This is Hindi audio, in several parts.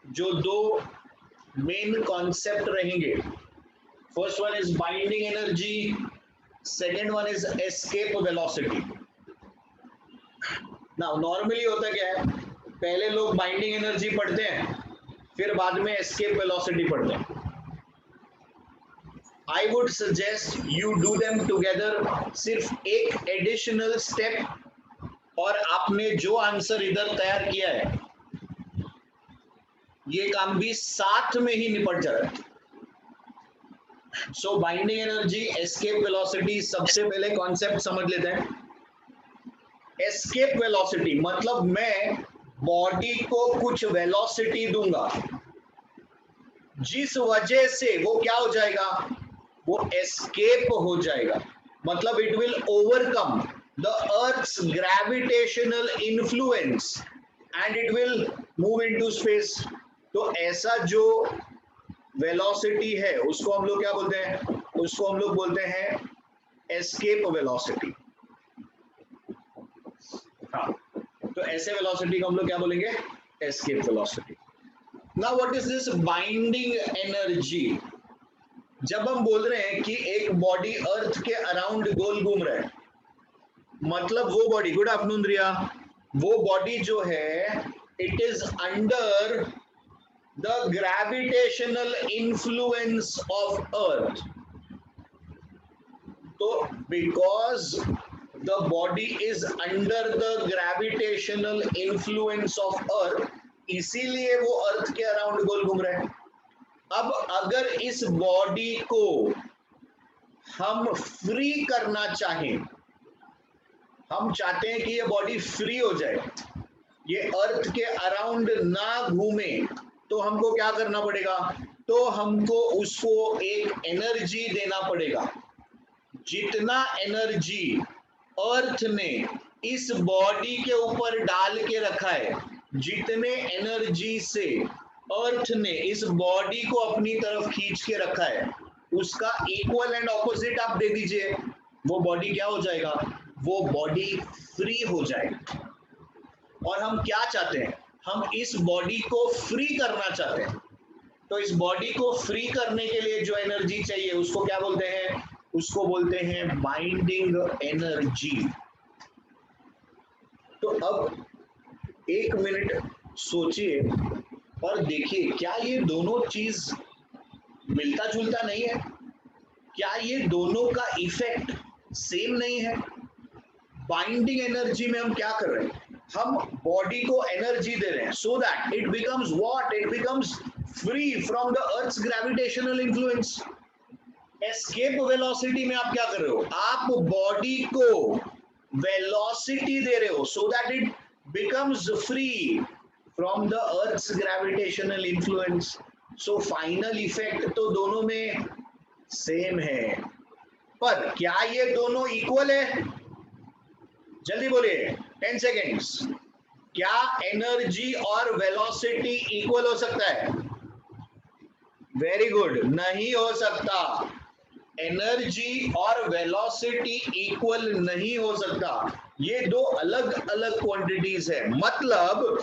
जो दो मेन कॉन्सेप्ट रहेंगे, first one is binding energy, second one is escape velocity. ना नॉर्मली होता क्या है, पहले लोग बाइंडिंग एनर्जी पढ़ते हैं, फिर बाद में एस्केप वेलोसिटी पढ़ते हैं। I would suggest you do them together, सिर्फ एक एडिशनल स्टेप और आपने जो आंसर इधर तैयार किया है ये काम भी साथ में ही निपट जाता है। सो बाइंडिंग एनर्जी, एस्केप वेलोसिटी, सबसे पहले कॉन्सेप्ट समझ लेते हैं। एस्केप वेलोसिटी मतलब मैं बॉडी को कुछ वेलोसिटी दूंगा जिस वजह से वो क्या हो जाएगा, वो एस्केप हो जाएगा, मतलब it will overcome the earth's gravitational influence and it will move into space. तो ऐसा जो वेलोसिटी है उसको हम लोग क्या बोलते हैं, उसको हम लोग बोलते हैं एस्केप वेलोसिटी। हाँ, तो ऐसे वेलोसिटी को हम लोग क्या बोलेंगे, escape velocity. Now what is this binding energy? जब हम बोल रहे हैं कि एक बॉडी अर्थ के अराउंड गोल घूम रहा है, मतलब वो बॉडी, गुड आफ्टरनून रिया, वो बॉडी जो है it is under the gravitational influence of earth. तो because the body is under the gravitational influence of earth, इसीलिए वो अर्थ के अराउंड गोल घूम रहा है। अब अगर इस बॉडी को हम फ्री करना चाहें, हम चाहते हैं कि ये बॉडी फ्री हो जाए, ये अर्थ के अराउंड ना घूमे, तो हमको क्या करना पड़ेगा, तो हमको उसको एक एनर्जी देना पड़ेगा। जितना एनर्जी अर्थ ने इस बॉडी के ऊपर डाल के रखा है, जितने एनर्जी से अर्थ ने इस बॉडी को अपनी तरफ खींच के रखा है, उसका इक्वल एंड ऑपोजिट आप दे दीजिए, वो बॉडी क्या हो जाएगा, वो बॉडी फ्री हो जाएगा। और हम क्या चाहते हैं, हम इस बॉडी को फ्री करना चाहते हैं। तो इस बॉडी को फ्री करने के लिए जो एनर्जी चाहिए उसको क्या बोलते हैं, उसको बोलते हैं बाइंडिंग एनर्जी। तो अब एक मिनट सोचिए और देखिए, क्या ये दोनों चीज मिलता जुलता नहीं है? क्या ये दोनों का इफेक्ट सेम नहीं है? बाइंडिंग एनर्जी में हम क्या कर रहे हैं, हम बॉडी को एनर्जी दे रहे हैं so that it becomes what, it becomes free from the earth's gravitational influence. Escape velocity में आप क्या कर रहे हो, आप बॉडी को वेलोसिटी दे रहे हो so that it becomes free from the earth's gravitational influence. So final effect तो दोनों में सेम है, पर क्या ये दोनों इक्वल है? जल्दी बोलिए, 10 सेकेंड्स। क्या एनर्जी और वेलोसिटी इक्वल हो सकता है? वेरी गुड, नहीं हो सकता। एनर्जी और वेलोसिटी इक्वल नहीं हो सकता, ये दो अलग अलग क्वांटिटीज है, मतलब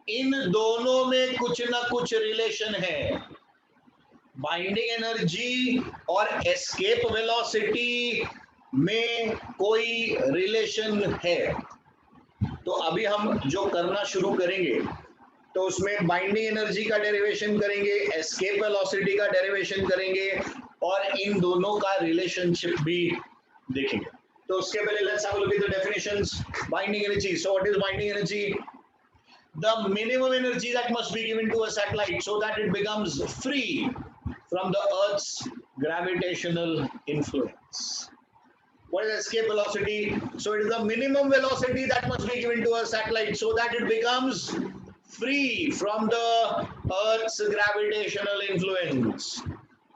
इन दोनों में कुछ ना कुछ रिलेशन है। बाइंडिंग एनर्जी और एस्केप वेलोसिटी में कोई रिलेशन है। तो अभी हम जो करना शुरू करेंगे, तो उसमें बाइंडिंग एनर्जी का डेरिवेशन करेंगे, एस्केप वेलोसिटी का डेरिवेशन करेंगे और इन दोनों का रिलेशनशिप भी देखेंगे। तो उसके पहले let's have a look at the definitions. Binding energy, so what is binding energy? The minimum energy that must be given to a satellite so that it becomes free from the Earth's gravitational influence. What is escape velocity? So it is the minimum velocity that must be given to a satellite so that it becomes free from the Earth's gravitational influence.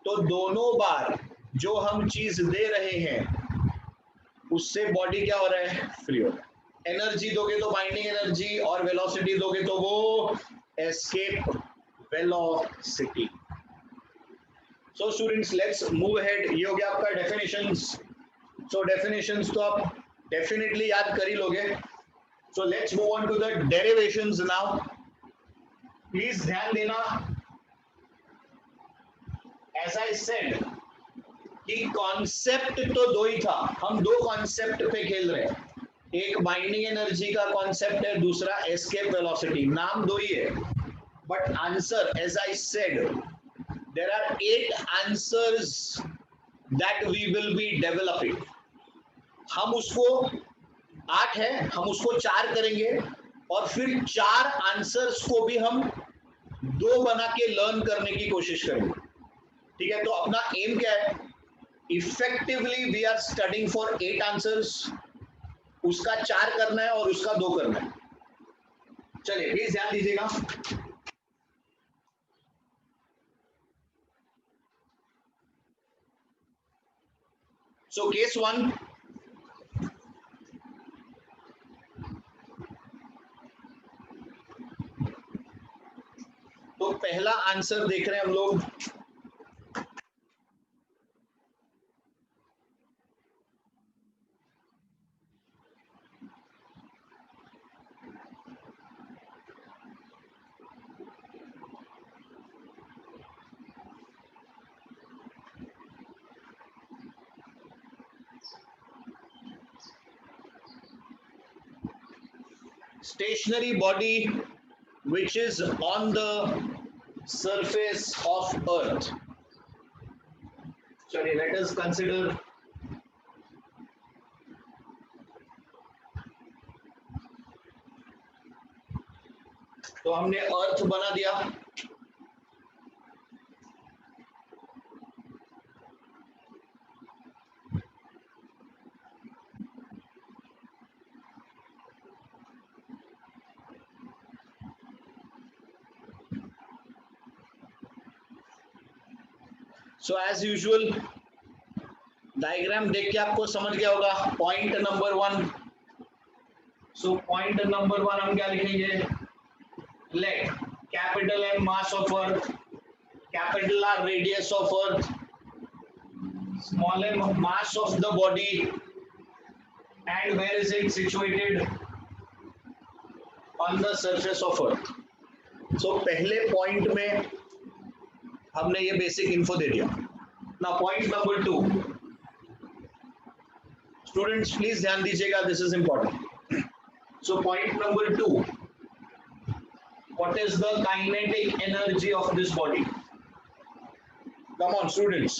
तो दोनों बार जो हम चीज दे रहे हैं उससे बॉडी क्या हो रहा है, फ्री हो रहा है। एनर्जी दोगे तो बाइंडिंग एनर्जी और वेलोसिटी दोगे तो वो escape velocity. So students let's move ahead. ये हो गया आपका डेफिनेशंस। सो डेफिनेशंस तो आप डेफिनेटली याद कर ही लोगे। So let's move on to the derivations now. Please ध्यान देना, एज आई सेड कि कॉन्सेप्ट तो दो ही था, हम दो कॉन्सेप्ट पे खेल रहे हैं, एक बाइंडिंग एनर्जी का कॉन्सेप्ट है, दूसरा एस्केप वेलोसिटी, नाम दो ही है, but answer as I said there are 8 answers that we will be developing. हम उसको 8 है, हम उसको 4 करेंगे और फिर 4 आंसर्स को भी हम 2 बना के लर्न करने की कोशिश करेंगे। ठीक है, तो अपना एम क्या है, effectively we are studying for 8 answers, उसका 4 करना है और उसका 2 करना है। चलिए प्लीज ध्यान दीजिएगा। सो केस 1, तो पहला आंसर देख रहे हैं हम लोग, stationary body which is on the surface of earth. चलिए let us consider तो हमने अर्थ बना दिया, सो एज यूजुअल डायग्राम देख के आपको समझ गया होगा, point number 1, so point number 1 हम क्या लिखेंगे, let capital M mass of earth, capital R radius of earth, small m mass of the body, and where is it situated, on the surface of earth. so पहले पॉइंट में हमने ये बेसिक इन्फो दे दिया। Now point number 2, students please ध्यान दीजिएगा, this is important. So point number 2, what is the kinetic energy of this body? Come on students,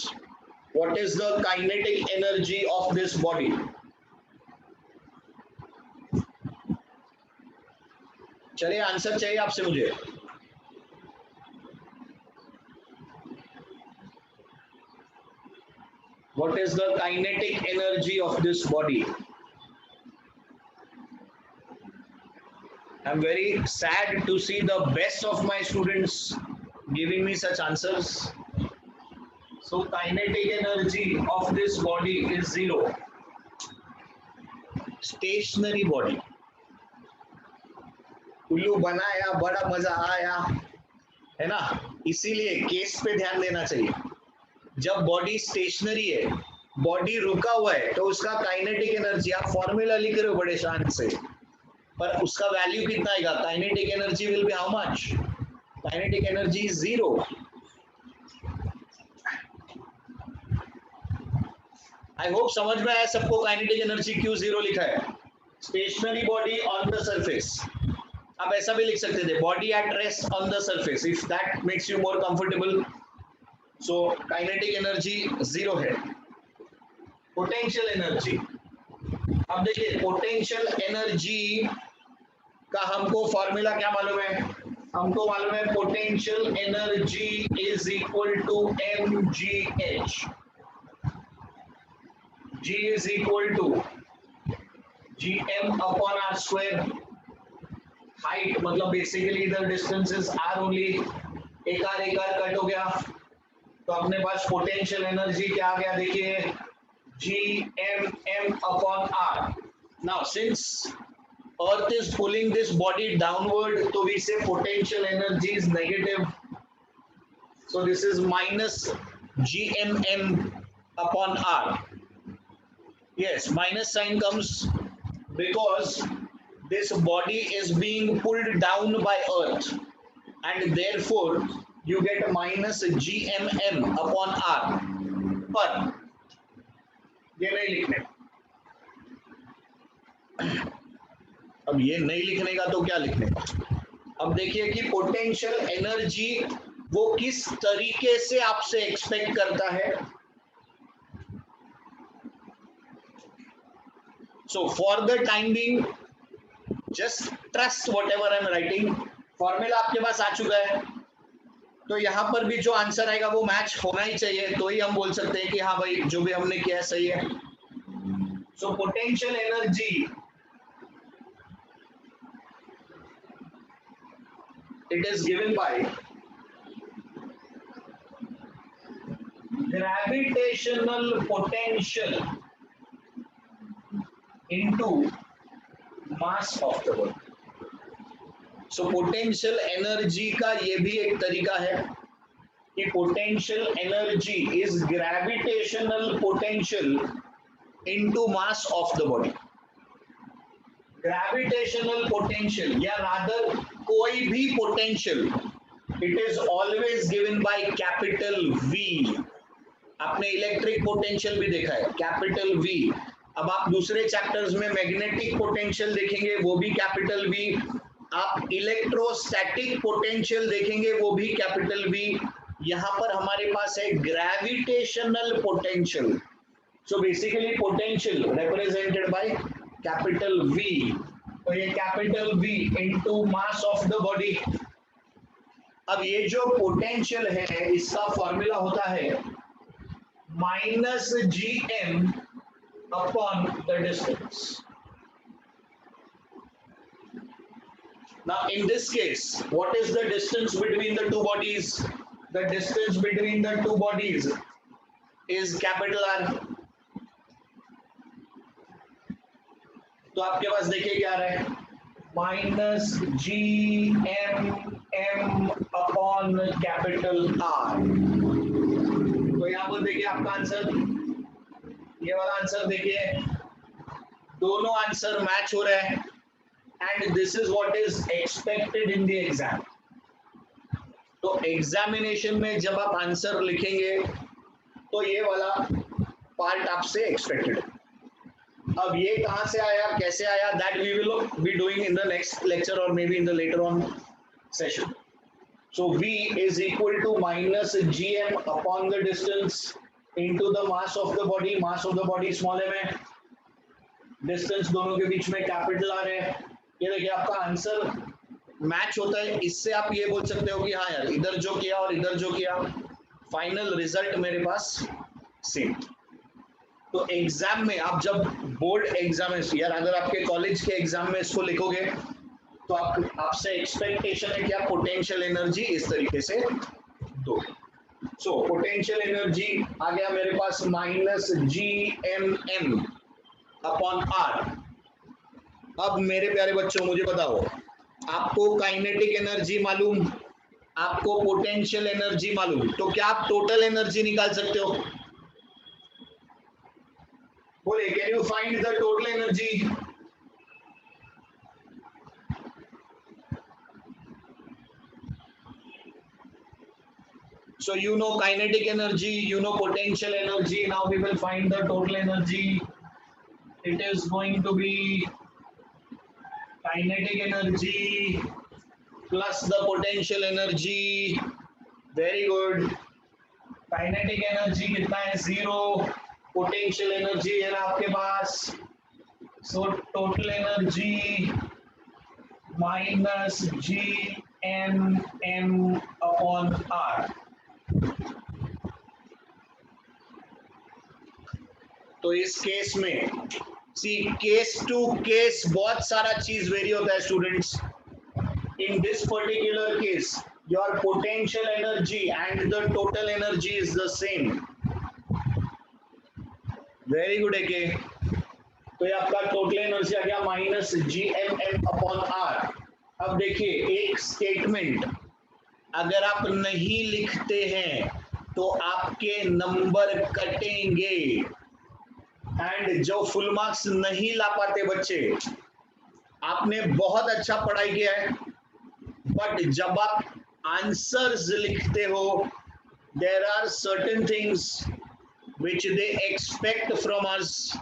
what is the kinetic energy of this body? चलिए आंसर चाहिए आपसे मुझे। What is the kinetic energy of this body? I'm very sad to see the best of my students giving me such answers. So kinetic energy of this body is 0. Stationary body. उल्लू बनाया, बड़ा मजा आया, है ना, इसीलिए केस पे ध्यान देना चाहिए। जब बॉडी स्टेशनरी है, बॉडी रुका हुआ है, तो उसका काइनेटिक एनर्जी, आप फॉर्मूला लिख रहे हो बड़े शान से, पर उसका वैल्यू कितना आएगा, kinetic energy will be how much, kinetic energy is 0। I hope समझ में आया सबको काइनेटिक एनर्जी क्यों 0 लिखा है। Stationary body on the surface, आप ऐसा भी लिख सकते थे, body at rest on the surface, if that makes you more comfortable. So kinetic energy 0 है। पोटेंशियल एनर्जी, अब देखिए पोटेंशियल एनर्जी का हमको फॉर्मूला क्या मालूम है, हमको मालूम है potential energy is equal to mgh, g is equal to gm upon r square, height मतलब बेसिकली इधर डिस्टेंसेस r ओनली, एक आर कट हो गया, तो अपने पास पोटेंशियल एनर्जी क्या आ गया, देखिए gmm upon r. Now since earth is pulling this body downward, so we say potential energy is negative, so this is minus gmm upon r. Yes, minus sign comes because this body is being pulled down by earth. and therefore you get minus GMM upon R. पर ये नहीं लिखने, अब ये नहीं लिखने का तो क्या लिखने का। अब देखिए कि पोटेंशियल एनर्जी वो किस तरीके से आपसे एक्सपेक्ट करता है। So for the time being just trust whatever I am writing. Formula आपके पास आ चुका है, तो यहां पर भी जो आंसर आएगा वो मैच होना ही चाहिए, तो ही हम बोल सकते हैं कि हाँ भाई जो भी हमने किया है सही है। So potential energy it is given by gravitational potential into mass of the body. So potential energy का ये भी एक तरीका है कि potential energy is gravitational potential into mass of the body. Gravitational potential या rather कोई भी potential it is always given by capital V। आपने इलेक्ट्रिक पोटेंशियल भी देखा है, कैपिटल V। अब आप दूसरे चैप्टर्स में मैग्नेटिक पोटेंशियल देखेंगे, वो भी कैपिटल V। आप इलेक्ट्रोस्टैटिक पोटेंशियल देखेंगे, वो भी कैपिटल V। यहाँ पर हमारे पास है gravitational potential. So basically potential represented by capital V। तो ये capital V into mass of the body. अब ये जो पोटेंशियल है इसका फॉर्मूला होता है minus GM upon the distance. Now in this case, what is the distance between the two bodies? The distance between the two bodies is capital R. तो आपके पास देखिए क्या आ रहा है, minus GMM upon capital R। तो यहाँ पर देखिए आपका आंसर, ये वाला आंसर देखिए, दोनों आंसर मैच हो रहे हैं and this is what is expected in the exam. तो एग्जामिनेशन में जब आप आंसर लिखेंगे तो ये वाला पार्ट आपसे एक्सपेक्टेड है। अब ये कहां से आया, कैसे आया, that we will be doing in the next lecture और may be in the later on session. So V is equal to minus GM upon the distance into the mass of the body। mass of the body small m है, डिस्टेंस दोनों के बीच में कैपिटल R है। ये देखिए आपका आंसर मैच होता है। इससे आप ये बोल सकते हो कि हाँ यार इधर जो किया और इधर जो किया फाइनल रिजल्ट मेरे पास सेम। तो एग्जाम में आप जब बोर्ड एग्जाम है यार, अगर आपके कॉलेज के एग्जाम में इसको लिखोगे तो आपसे एक्सपेक्टेशन है कि आप पोटेंशियल एनर्जी इस तरीके से दो। सो पोटेंशियल एनर्जी आ गया मेरे पास माइनस GMM अपॉन R। अब मेरे प्यारे बच्चों मुझे बताओ, आपको काइनेटिक एनर्जी मालूम, आपको पोटेंशियल एनर्जी मालूम, तो क्या आप टोटल एनर्जी निकाल सकते हो? बोले can you find the total energy? So you know kinetic energy, you know potential energy. Now we will find the total energy. It is going to be kinetic energy plus the potential energy. Very good. Kinetic energy कितना है? 0. Potential energy है ना आपके पास. So total energy minus GMM upon R. तो इस केस में सी केस टू केस बहुत सारा चीज वेरी होता है students. In this particular case your potential energy and the total energy is the same. Very good है के। तो ये आपका टोटल एनर्जी आ गया माइनस GMM अपॉन R। अब देखिए एक स्टेटमेंट अगर आप नहीं लिखते हैं तो आपके नंबर कटेंगे एंड जो फुल मार्क्स नहीं ला पाते बच्चे, आपने बहुत अच्छा पढ़ाई किया है बट जब आप आंसर्स लिखते हो, there are certain things which they expect from us,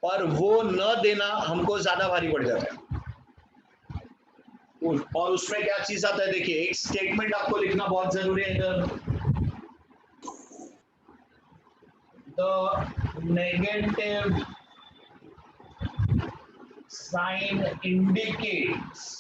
और वो न देना हमको ज्यादा भारी पड़ जाता है। और उसमें क्या चीज आता है, देखिए एक स्टेटमेंट आपको लिखना बहुत जरूरी है इधर, द नेगेटिव साइन इंडिकेट्स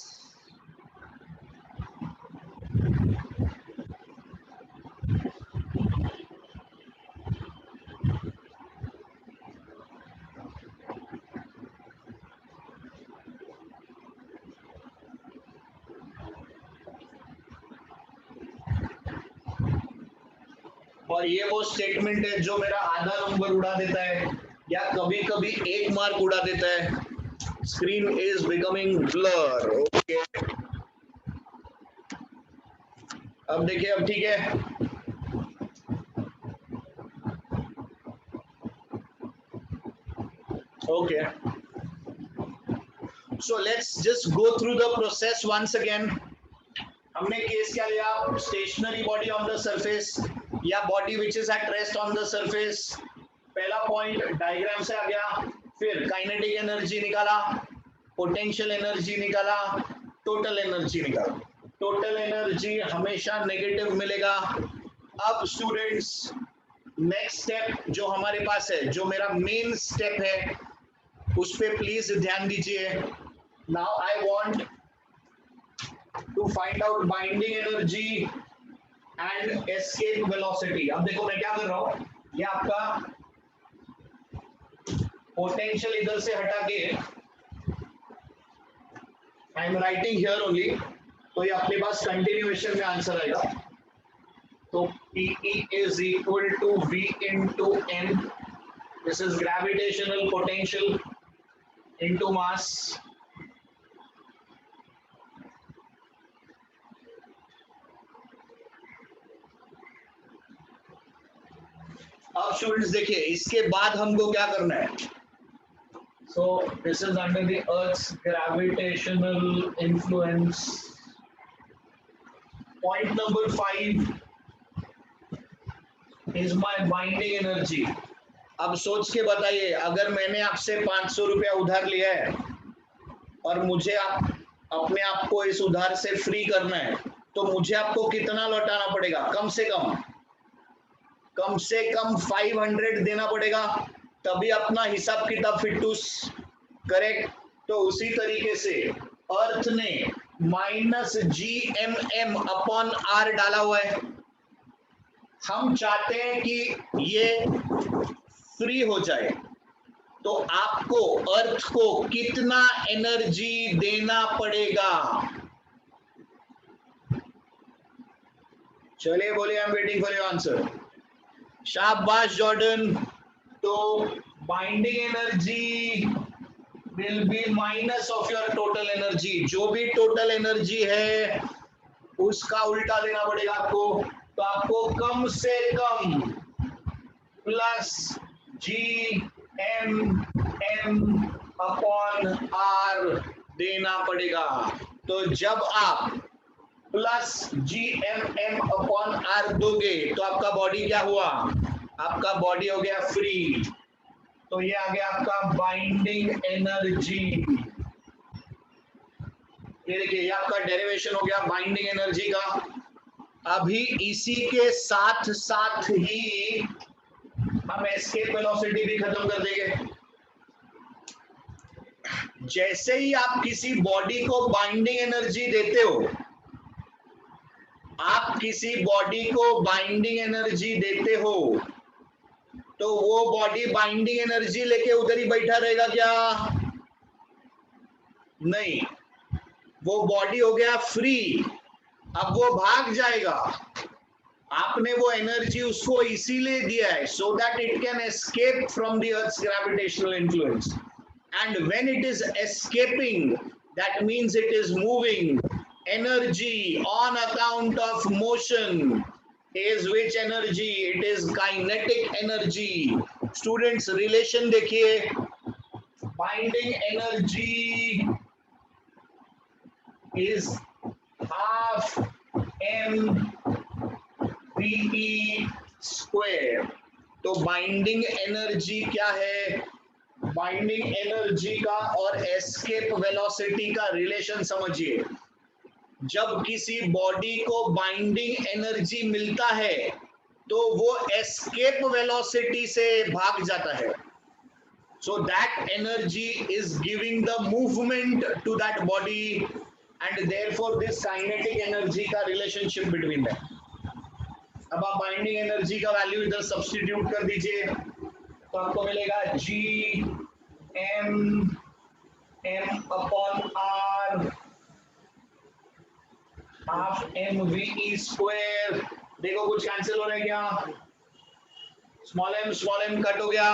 और ये वो स्टेटमेंट है जो मेरा आधा नंबर उड़ा देता है या कभी कभी 1 मार्क उड़ा देता है। Screen is becoming blur. Okay, अब देखिए, अब ठीक है। Okay, so let's just go through the process once again. हमने केस क्या लिया, stationary body on the surface या body which is at rest on the surface. पहला पॉइंट डायग्राम से आ गया, फिर काइनेटिक एनर्जी निकाला, पोटेंशियल एनर्जी निकाला, टोटल एनर्जी निकाला। टोटल एनर्जी हमेशा नेगेटिव मिलेगा। अब स्टूडेंट्स, नेक्स्ट स्टेप जो हमारे पास है, जो मेरा मेन स्टेप है, उस पे प्लीज ध्यान दीजिए। Now I want to find out binding energy and escape velocity. अब देखो मैं क्या कर रहा हूं, ये आपका पोटेंशियल इधर से हटा के I am writing here only, तो ये अपने पास कंटिन्यूएशन में आंसर आएगा। तो PE is equal to V into N. This is gravitational potential into mass. अब स्टूडेंट्स देखिए, इसके बाद हमको क्या करना है। So this is under the Earth's gravitational influence. Point number 5 is my binding energy. अब सोच के बताइए, अगर मैंने आपसे 500 रुपया उधार लिया है और मुझे आप अपने आप को इस उधार से फ्री करना है, तो मुझे आपको कितना लौटाना पड़ेगा? कम से कम 500 देना पड़ेगा, तभी अपना हिसाब किताब फिटूस। करेक्ट। तो उसी तरीके से अर्थ ने -GMM अपॉन R डाला हुआ है। हम चाहते हैं कि ये फ्री हो जाए, तो आपको अर्थ को कितना एनर्जी देना पड़ेगा? चलिए बोलिए, I am waiting for your answer. शाबाश जॉर्डन। तो binding energy will be minus of your total energy. जो भी टोटल एनर्जी है उसका उल्टा देना पड़ेगा आपको। तो आपको कम से कम +GMM अपॉन R देना पड़ेगा। तो जब आप +GMM अपॉन R दोगे तो आपका बॉडी क्या हुआ? आपका बॉडी हो गया फ्री। तो ये आ गया आपका बाइंडिंग एनर्जी। ये देखिए, ये आपका डेरिवेशन हो गया बाइंडिंग एनर्जी का। अभी इसी के साथ साथ ही हम एस्केप वेलोसिटी भी खत्म कर देंगे। जैसे ही आप किसी बॉडी को बाइंडिंग एनर्जी देते हो, आप किसी बॉडी को बाइंडिंग एनर्जी देते हो, तो वो बॉडी बाइंडिंग एनर्जी लेके उधर ही बैठा रहेगा क्या? नहीं, वो बॉडी हो गया फ्री। अब वो भाग जाएगा। आपने वो एनर्जी उसको इसीलिए दिया है, so that it can escape from the earth's gravitational influence. And when it is escaping, that means it is moving. Energy on account of motion is which energy? It is kinetic energy. Students, relation देखिए, binding energy is half mve square. तो बाइंडिंग एनर्जी क्या है? बाइंडिंग एनर्जी का और एस्केप वेलोसिटी का रिलेशन समझिए। जब किसी बॉडी को बाइंडिंग एनर्जी मिलता है तो वो एस्केप वेलोसिटी से भाग जाता है। So that energy is giving the movement to that body and therefore this kinetic energy का relationship between them। अब आप बाइंडिंग एनर्जी का वैल्यू इधर सब्स्टिट्यूट कर दीजिए तो आपको मिलेगा G M M upon R half mve square. देखो कुछ कैंसिल हो रहा है क्या? स्मॉल m कट हो गया।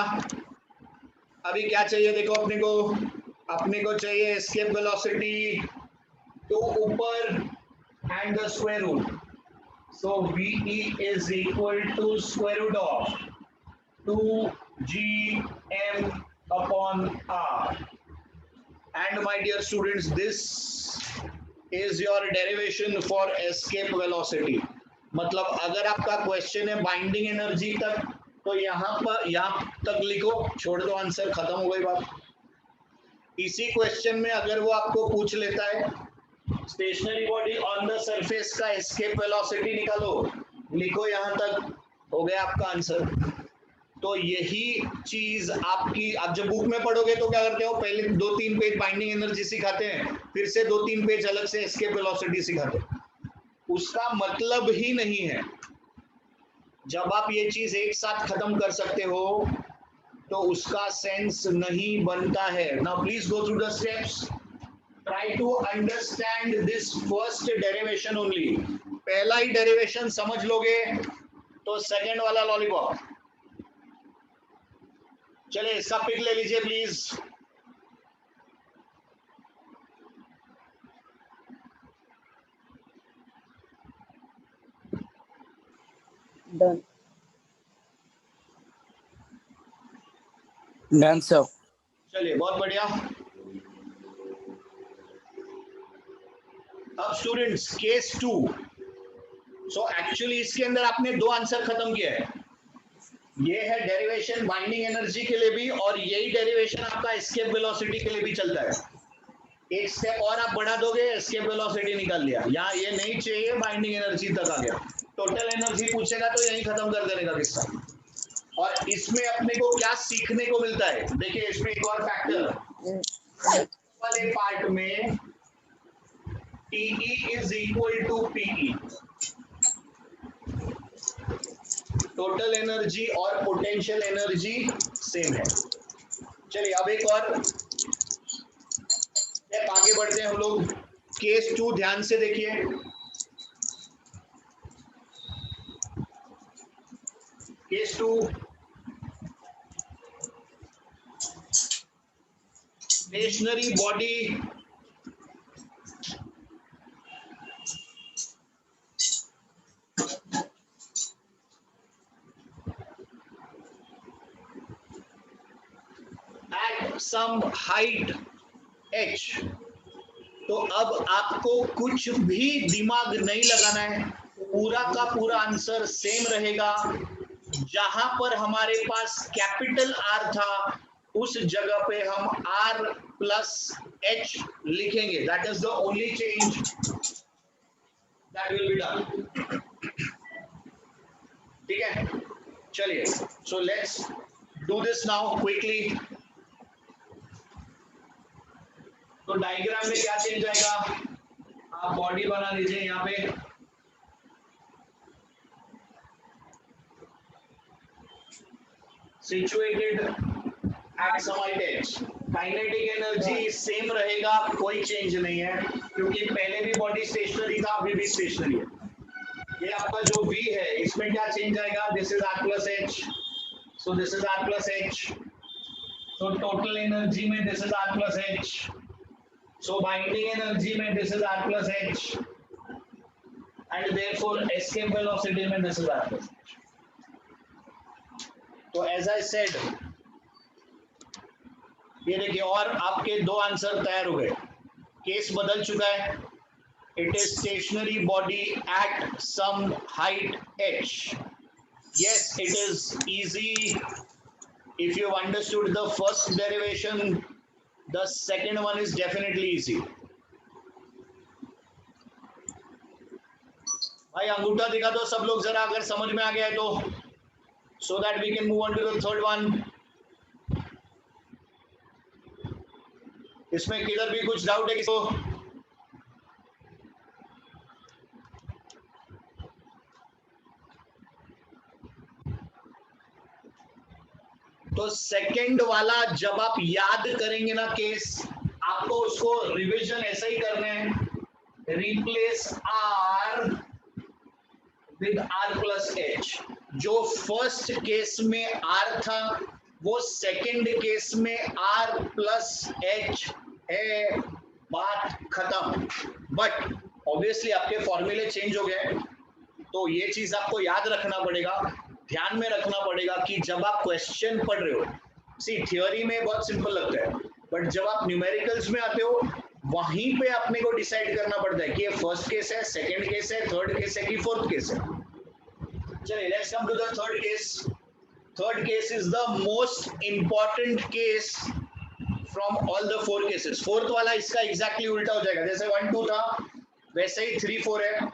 अभी क्या चाहिए देखो अपने को चाहिए एस्केप वेलोसिटी तो ऊपर and the square root. So ve is equal to square root of 2gm upon r। and my dear students, this is your derivation for escape velocity। मतलब अगर आपका क्वेश्चन है बाइंडिंग एनर्जी तक तो यहाँ तक लिखो, छोड़ दो, आंसर खत्म हो गई बात। इसी क्वेश्चन में अगर वो आपको पूछ लेता है stationary body on the surface का एस्केप वेलोसिटी निकालो, लिखो यहाँ तक, हो गया आपका आंसर। तो यही चीज आपकी आप जब बुक में पढ़ोगे तो क्या करते हो, पहले 2-3 पेज बाइंडिंग एनर्जी सिखाते हैं, फिर से 2-3 पेज अलग से एस्केप वेलोसिटी सिखाते हैं। उसका मतलब ही नहीं है। जब आप ये चीज एक साथ खत्म कर सकते हो तो उसका सेंस नहीं बनता है। Now please go through the steps, try to understand this first derivation only. पहला ही डेरिवेशन समझ लोगे तो सेकंड वाला लॉलीपॉप। चलिए इसका पिक ले लीजिए प्लीज। Done sir. चलिए बहुत बढ़िया। अब स्टूडेंट्स केस 2। सो एक्चुअली इसके अंदर आपने 2 आंसर खत्म किया है। ये है डेरिवेशन बाइंडिंग एनर्जी के लिए भी और यही डेरिवेशन आपका एस्केप वेलोसिटी के लिए भी चलता है। एक स्टेप और आप बढ़ा दोगे, एस्केप वेलोसिटी निकाल लिया। यहाँ ये नहीं चाहिए, बाइंडिंग एनर्जी तक आ गया। टोटल एनर्जी पूछेगा तो यही खत्म कर देने का किस्सा। और इसमें अपने को क्या सीखने को मिलता है, देखिए इसमें एक और फैक्टर वाले पार्ट में TE is equal to PE, total energy और पोटेंशियल एनर्जी सेम है। चलिए अब एक और स्टेप आगे बढ़ते हैं हम लोग। केस 2 ध्यान से देखिए। Case 2, stationary body at some height h। तो अब आपको कुछ भी दिमाग नहीं लगाना है, पूरा का पूरा आंसर सेम रहेगा। जहां पर हमारे पास कैपिटल R था उस जगह पे हम R प्लस H लिखेंगे। That is the only change that will be done. ठीक है, चलिए so let's do this now quickly. तो डायग्राम में क्या चेंज आएगा, आप बॉडी बना लीजिए यहाँ पे। Situated at some height h, kinetic energy same रहेगा, कोई चेंज नहीं है क्योंकि पहले भी बॉडी स्टेशनरी था, अभी भी स्टेशनरी है। ये आपका जो v है इसमें क्या चेंज आएगा, this is r plus h, so this is r plus h। So total energy में this is r plus h, so binding energy में this is r plus h and therefore escape velocity में this is r plus h। तो as I said, ये देखिए और आपके 2 आंसर तैयार हो गए। केस बदल चुका है। It is stationary body at some height h. Yes, it is easy. If you've understood the first derivation, the second one is definitely easy. भाई अंगूठा दिखा दो सब लोग जरा, अगर समझ में आ गया है तो, so that we can move on to the third one. इसमें किधर भी कुछ डाउट है किसको? तो सेकंड वाला जब आप याद करेंगे ना केस, आपको उसको रिवीजन ऐसा ही करना है, replace R with R plus H. जो फर्स्ट केस में आर था वो सेकंड केस में आर प्लस एच है, बात खत्म. बट ऑब्वियसली आपके फॉर्मूले चेंज हो गए, तो ये चीज आपको याद रखना पड़ेगा, ध्यान में रखना पड़ेगा कि जब आप क्वेश्चन पढ़ रहे हो, सी थियोरी में बहुत सिंपल लगता है, बट जब आप न्यूमेरिकल्स में आते हो वहीं पे अपने को डिसाइड करना पड़ता है कि ये फर्स्ट केस है, सेकंड केस है, थर्ड केस है कि फोर्थ केस है. चलिए let's come to the third case. Third case is the most important case from all the four cases. Fourth वाला इसका एग्जैक्टली उल्टा हो जाएगा, जैसे 1 2 था वैसे ही 3 4 है.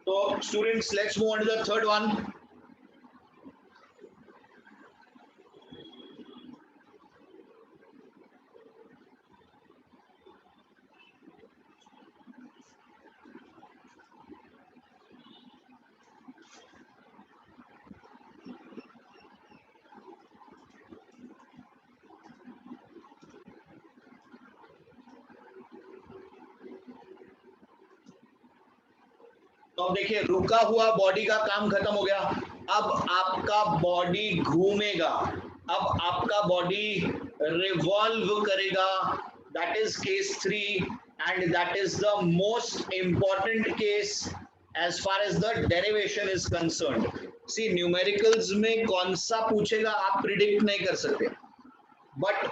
तो students let's move on to the third one. तो अब देखिए रुका हुआ बॉडी का काम खत्म हो गया. अब आपका बॉडी घूमेगा, अब आपका बॉडी रिवॉल्व करेगा. That is case 3 and that is the most important case as far as the derivation is concerned. See numericals में कौन सा पूछेगा आप प्रिडिक्ट नहीं कर सकते, बट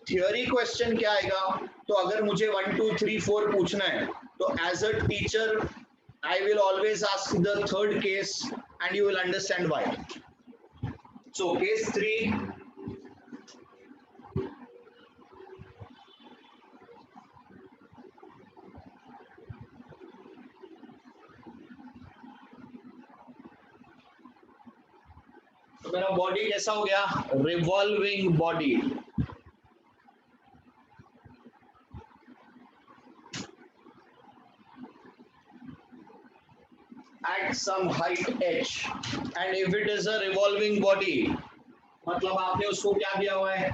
थियोरी क्वेश्चन क्या आएगा, तो अगर मुझे 1 2 3 4 पूछना है तो as a teacher I will always ask the third case and you will understand why. So case 3, तो मेरा बॉडी कैसा हो गया, revolving body. at some height h, and if it is a revolving body, मतलब आपने उसको क्या दिया हुआ है,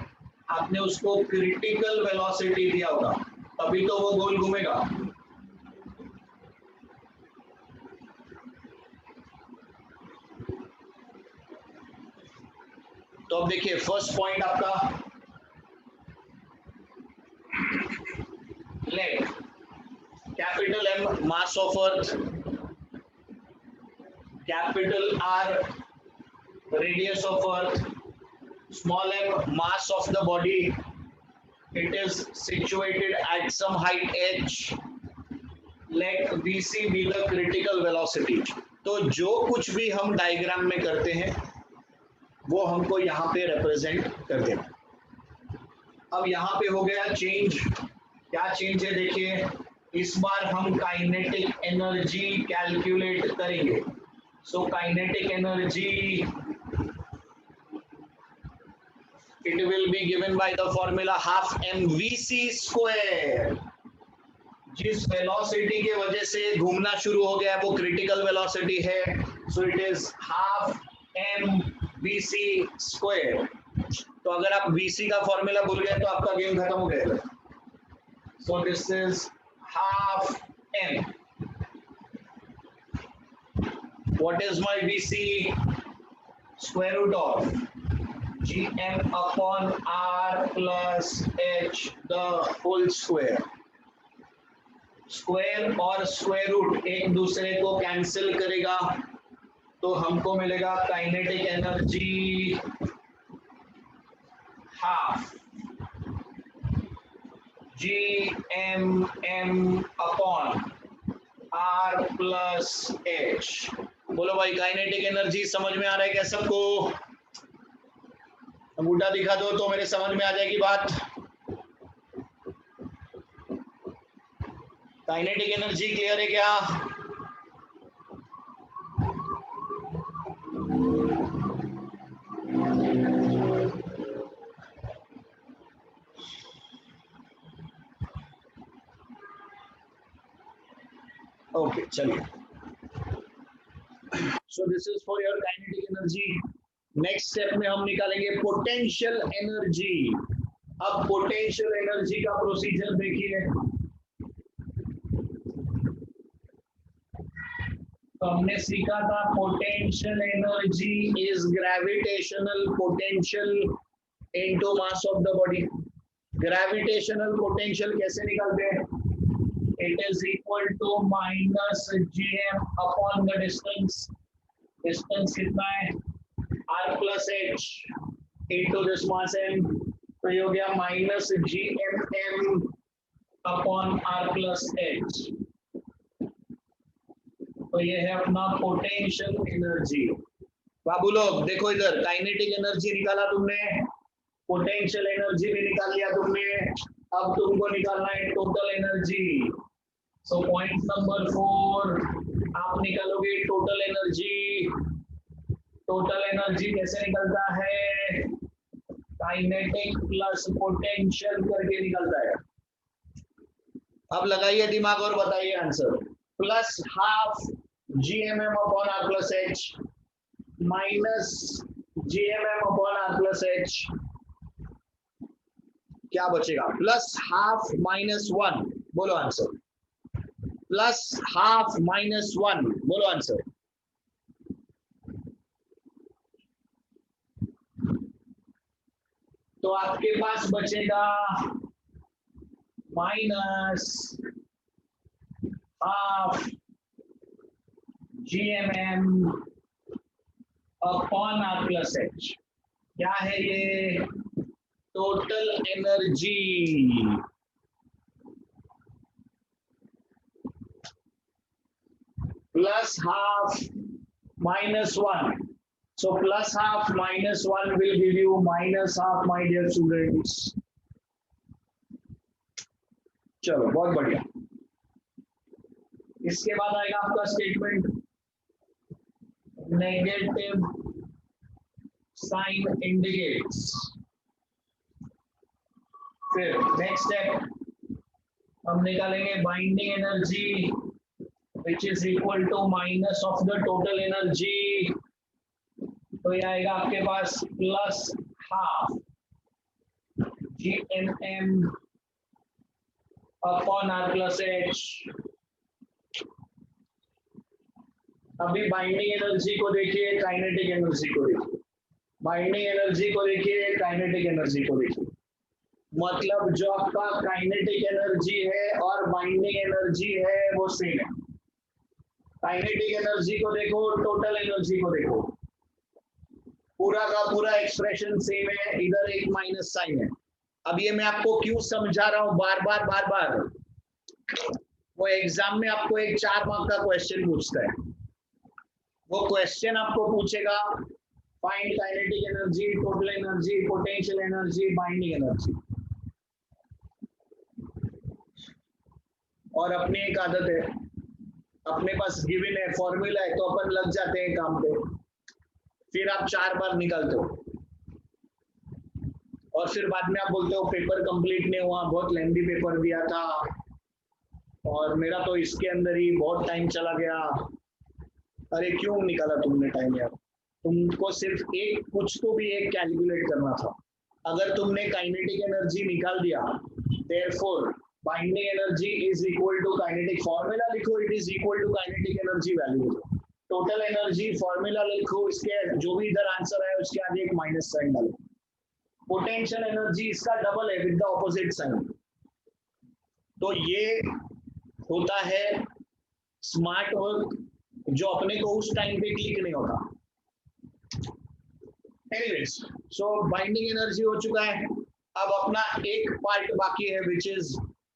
आपने उसको क्रिटिकल वेलोसिटी दिया होगा, तभी तो वो गोल घूमेगा. तो अब देखिए फर्स्ट पॉइंट आपका, let capital M mass of earth, capital R radius of earth, small m mass of the body, it is situated at some height h, let vc be the critical velocity. तो जो कुछ भी हम डायग्राम में करते हैं वो हमको यहाँ पे रिप्रेजेंट कर देना. अब यहाँ पे हो गया चेंज. क्या चेंज है देखिए, इस बार हम काइनेटिक एनर्जी कैलकुलेट करेंगे. So kinetic energy, it will be given by the formula half mvc square. जिस वेलोसिटी के वजह से घूमना शुरू हो गया है वो क्रिटिकल वेलोसिटी है, so it is half mvc square. तो अगर आप vc का फॉर्मूला भूल गए तो आपका गेम खत्म हो गया. So this is half m. What is my VC? Square root of gm upon r plus h the whole square. Square और स्क्वायर रूट एक दूसरे को कैंसिल करेगा, तो हमको मिलेगा kinetic energy half GMM upon R plus H। बोलो भाई काइनेटिक एनर्जी समझ में आ रहा है क्या सबको? अंगूठा दिखा दो तो मेरे समझ में आ जाएगी बात। काइनेटिक एनर्जी क्लियर है क्या? ओके चलिए, so this is for your kinetic energy. Next step में हम निकालेंगे पोटेंशियल एनर्जी। अब पोटेंशियल एनर्जी का प्रोसीजर देखिए। तो हमने सीखा था potential energy is gravitational potential into mass of the body. Gravitational potential कैसे निकालते हैं? It is equal to minus gm upon the distance. Distance कितना है? r plus H into this mass m। तो ये हो गया minus gmm upon r plus H. तो ये है अपना पोटेंशियल एनर्जी। बाबू लोग देखो इधर, काइनेटिक एनर्जी निकाला तुमने, पोटेंशियल एनर्जी भी निकाल लिया तुमने, अब तुमको निकालना है टोटल एनर्जी। सो पॉइंट नंबर 4 आप निकालोगे टोटल एनर्जी। टोटल एनर्जी कैसे निकलता है? काइनेटिक प्लस पोटेंशियल करके निकलता है। अब लगाइए दिमाग और बताइए answer. Plus half GMM upon R plus H minus GMM upon R plus H, क्या बचेगा? Plus half minus 1। बोलो आंसर। प्लस हाफ माइनस 1, बोलो आंसर। तो आपके पास बचेगा minus half GMM upon R plus H. क्या है ये? Total energy. Plus half minus 1। So plus half minus 1 will give you minus half, my dear students. चलो बहुत बढ़िया। इसके बाद आएगा आपका स्टेटमेंट नेगेटिव साइन इंडिकेट्स। फिर नेक्स्ट स्टेप हम निकालेंगे binding energy which is equal to minus of the total energy. तो ये आएगा आपके पास plus half GMM upon R plus H. अभी बाइंडिंग एनर्जी को देखिए, काइनेटिक एनर्जी को देखिए। बाइंडिंग एनर्जी को देखिए, काइनेटिक एनर्जी को देखिए। मतलब जो आपका काइनेटिक एनर्जी है और बाइंडिंग एनर्जी है वो सेम है। काइनेटिक एनर्जी को देखो, टोटल एनर्जी को देखो, पूरा का पूरा एक्सप्रेशन सेम है, इधर एक माइनस साइन है। अब ये मैं आपको क्यों समझा रहा हूं बार बार, वो एग्जाम में आपको एक 4 मार्क का क्वेश्चन पूछता है। वो क्वेश्चन आपको पूछेगा find kinetic energy, total energy, potential energy, binding energy. और अपनी एक आदत है, अपने पास गिवन है, फॉर्मूला है, तो अपन लग जाते हैं काम पे। फिर आप 4 बार निकालते हो और फिर बाद में आप बोलते हो पेपर कंप्लीट नहीं हुआ, बहुत लेंथी पेपर दिया था और मेरा तो इसके अंदर ही बहुत टाइम चला गया। अरे क्यों निकाला तुमने टाइम यार? तुमको सिर्फ एक कुछ तो भी एक कैलकुलेट करना था। अगर तुमने काइनेटिक एनर्जी निकाल दिया, therefore binding energy is equal to kinetic, formula लिखो, it is equal to kinetic energy value. Total energy formula लिखो, इसके जो भी इधर आंसर है उसके आगे एक माइनस साइन डालो। पोटेंशियल एनर्जी इसका डबल है विद द ऑपोजिट साइन। तो ये होता है स्मार्ट वर्क जो अपने को उस टाइम पे क्लिक नहीं होता। एनीवेज, सो बाइंडिंग एनर्जी हो चुका है। अब अपना एक पार्ट बाकी है विच इज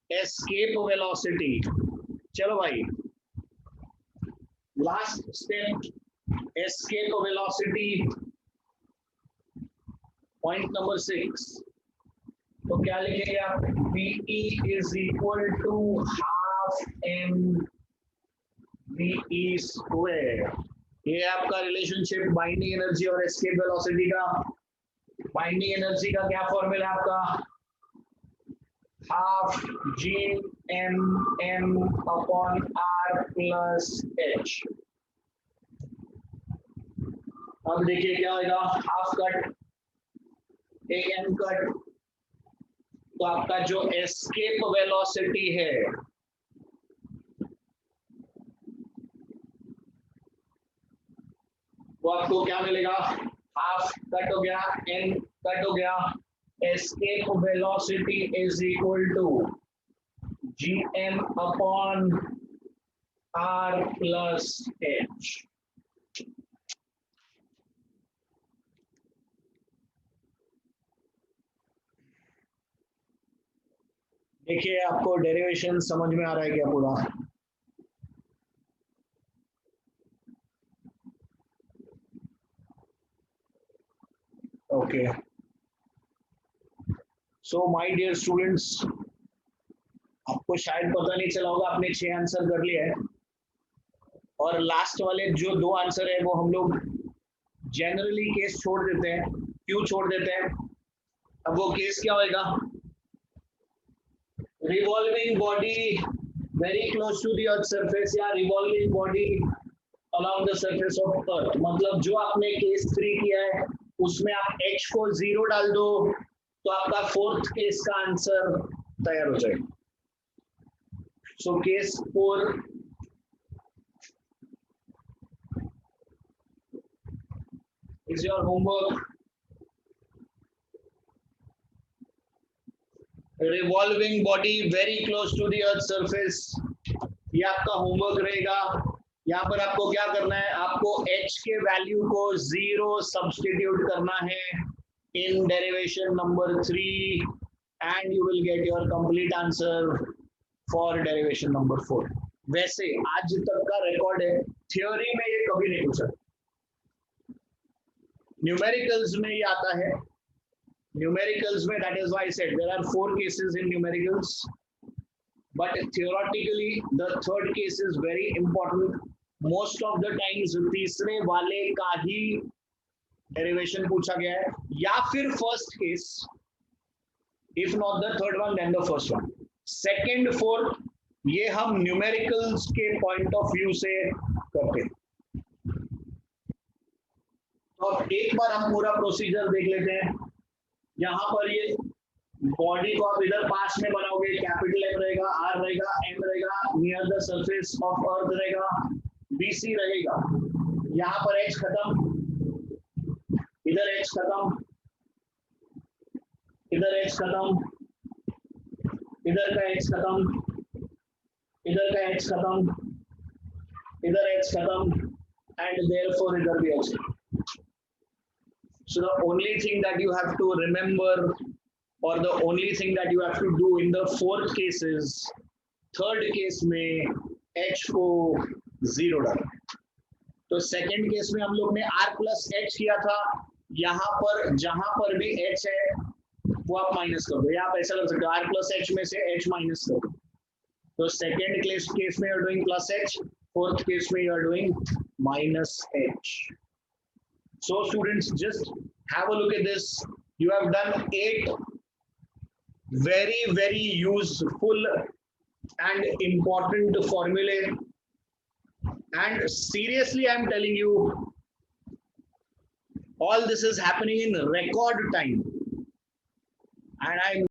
एस्केप वेलोसिटी। चलो भाई, last step, escape velocity, point number 6। तो क्या लिखेंगे आप? VE is equal to half mve square. ये आपका रिलेशनशिप बाइंडिंग एनर्जी और एस्केप वेलोसिटी का। बाइंडिंग एनर्जी का क्या फॉर्मूला है आपका? Half GMM upon R plus H। अब देखिए क्या होगा, हाफ कट एक m कट, तो आपका जो एस्केप वेलोसिटी है वो आपको क्या मिलेगा? हाफ कट हो गया, n कट हो गया, escape velocity is equal to GM upon R plus H। देखिए आपको डेरिवेशन समझ में आ रहा है क्या पूरा? Okay, so my dear students, आपको शायद पता नहीं चला होगा, आपने 6 आंसर कर लिए हैं और लास्ट वाले जो 2 आंसर है वो हम लोग जनरली केस छोड़ देते हैं। क्यों छोड़ देते हैं? अब वो केस क्या होगा? Revolving body very close to the earth surface या revolving body along the surface of earth. मतलब जो आपने केस 3 किया है उसमें आप h को 0 डाल दो तो आपका 4th केस का आंसर तैयार हो जाएगा। So case 4 is your homework. Revolving body very close to the earth surface, ये आपका होमवर्क रहेगा। यहाँ पर आपको क्या करना है? आपको h के वैल्यू को 0 सब्स्टिट्यूट करना है in derivation number 3 and you will get your complete answer for derivation number 4। वैसे आज तक का रिकॉर्ड है, थ्योरी में ये कभी नहीं पूछा, न्यूमेरिकल्स में ये आता है। न्यूमेरिकल्स में, that is why I said there are 4 cases in numericals, but theoretically the third case is very important. Most of the times तीसरे वाले का ही डेरिवेशन पूछा गया है या फिर first case, if not the third one then the first one। Second fourth ये हम न्यूमेरिकल्स के पॉइंट ऑफ व्यू से करते हैं। तो अब एक बार हम पूरा प्रोसीजर देख लेते हैं। यहाँ पर ये बॉडी को आप इधर पास में बनाओगे, कैपिटल M रहेगा, R रहेगा, M रहेगा, नियर द सरफेस ऑफ अर्थ रहेगा, BC रहेगा। यहाँ पर H खत्म, इधर H खत्म, इधर H खत्म, इधर का H खत्म, इधर का H खत्म, इधर H खत्म, and therefore इधर भी H। So the only thing that you have to remember or the only thing that you have to do in the fourth case is, third case में H को 0 डालना। तो सेकंड केस में हम लोग ने R प्लस H किया था, यहाँ पर जहां पर भी H है वो आप माइनस कर दो, या आप ऐसा कर सकते हो R प्लस H में से H माइनस कर दो। तो सेकंड केस में you are doing plus H, fourth case में you are doing minus H। So students, just have a look at this. You have done 8 very useful and important formulae, and seriously I am telling you, all this is happening in record time, and I